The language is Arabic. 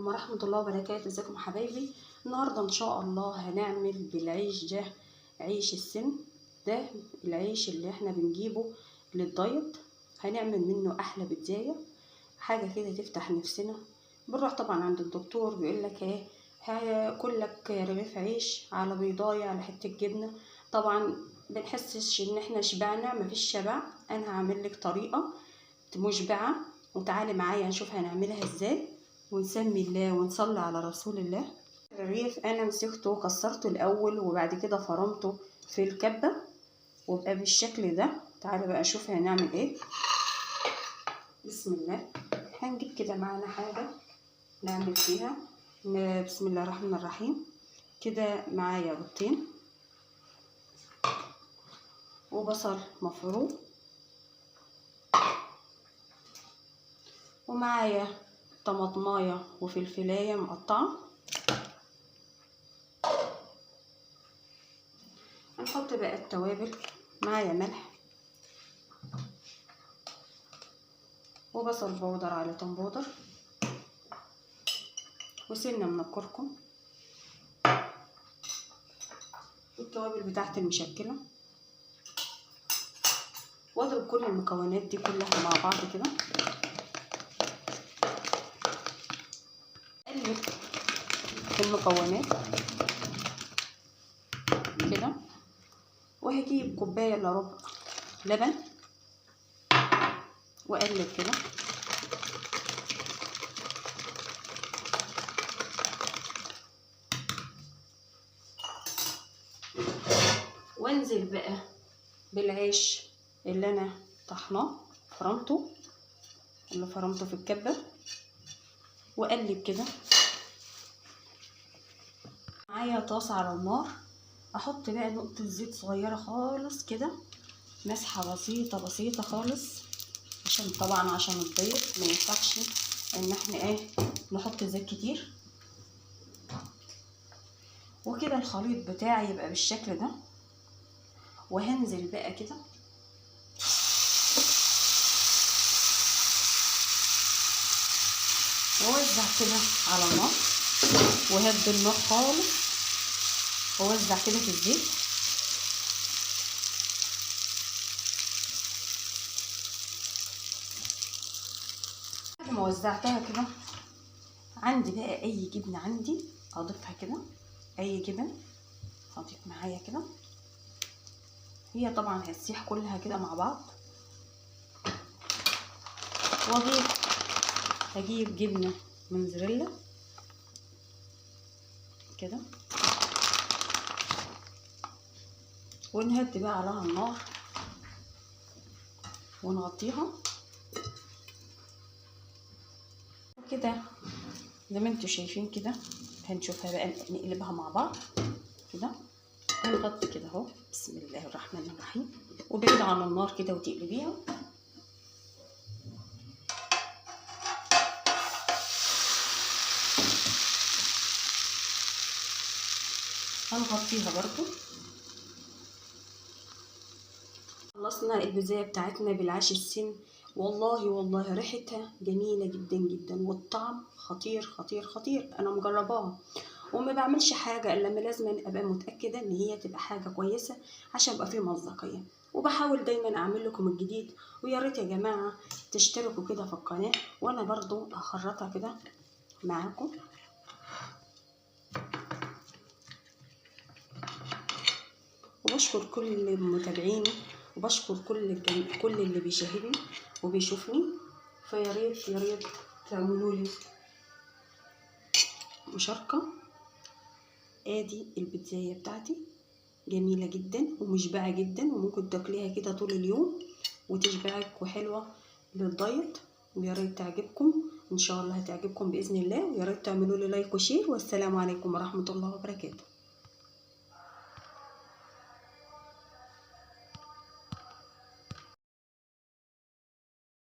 عليكم ورحمة الله وبركاته. ازيكم حبايبي؟ النهاردة ان شاء الله هنعمل بالعيش ده، عيش السن ده، العيش اللي احنا بنجيبه للدايت. هنعمل منه احلى بيتزاية، حاجة كده تفتح نفسنا. بنروح طبعا عند الدكتور بيقولك ايه، هاكل لك رغيف عيش على بيضاية على حتة جبنة. طبعا بنحسش ان احنا شبعنا، مفيش شبع. انا هعمل لك طريقة مشبعة، وتعالي معايا نشوف هنعملها ازاي، ونسمي الله ونصلي على رسول الله. الرغيف انا مسكته وكسرته الاول، وبعد كده فرمته في الكبة وبقى بالشكل ده. تعالي بقى نشوف هنعمل ايه. بسم الله. هنجيب كده معانا حاجة نعمل فيها. بسم الله الرحمن الرحيم. كده معايا بيضتين وبصل مفروم، ومعايا طماطمايه وفلفلايه مقطعه. هنحط بقى التوابل. معايا ملح وبصل بودر على توم بودر وسنه من الكركم والتوابل بتاعتي المشكله، واضرب كل المكونات دي كلها مع بعض كده. اقلب المكونات كده، وهجيب كوبايه الا ربع لبن واقلب كده. وانزل بقى بالعيش اللي انا طحناه فرمته في الكبه، واقلب كده. معايا طاسه على النار، احط بقى نقطه زيت صغيره خالص كده، مسحه بسيطه خالص، عشان طبعا عشان الضيق ما ينفعش ان احنا نحط زيت كتير. وكده الخليط بتاعي يبقى بالشكل ده. وهنزل بقى كده ووزع كده على النار، وهدي النار خالص ووزع كده في الزيت. بعد ما وزعتها كده، عندي بقى اي جبنه عندي اضيفها كده، اي جبن هضيف معايا كده. هي طبعا هتسيح كلها كده مع بعض. هجيب جبنه موتزاريلا كده، ونهدي بقى عليها النار ونغطيها كده زي ما انتوا شايفين كده. هنشوفها بقى نقلبها مع بعض كده، ونغطي كده اهو. بسم الله الرحمن الرحيم. وبعيد عن النار كده وتقلبيها. هنغطيها برضو. خلصنا البيتزا بتاعتنا بالعيش السن. والله ريحتها جميله جدا جدا، والطعم خطير خطير خطير. انا مجرباها وما بعملش حاجه الا لما لازم ابقى متاكده ان هي تبقى حاجه كويسه عشان يبقى فيه مصداقيه. وبحاول دايما اعمل لكم الجديد، ويا ريت يا جماعه تشتركوا كده في القناه، وانا برضو هخرطها كده معاكم. وبشكر كل متابعيني، وبشكر كل اللي بيشاهدني وبيشوفني. فيا ريت تعملوا لي مشاركه. ادي البيتزايه بتاعتي جميله جدا ومشبعه جدا، وممكن تاكليها كده طول اليوم وتشبعك، وحلوه للدايت. ويا ريت تعجبكم، ان شاء الله هتعجبكم باذن الله. ويا ريت تعملوا لي لايك وشير، والسلام عليكم ورحمه الله وبركاته.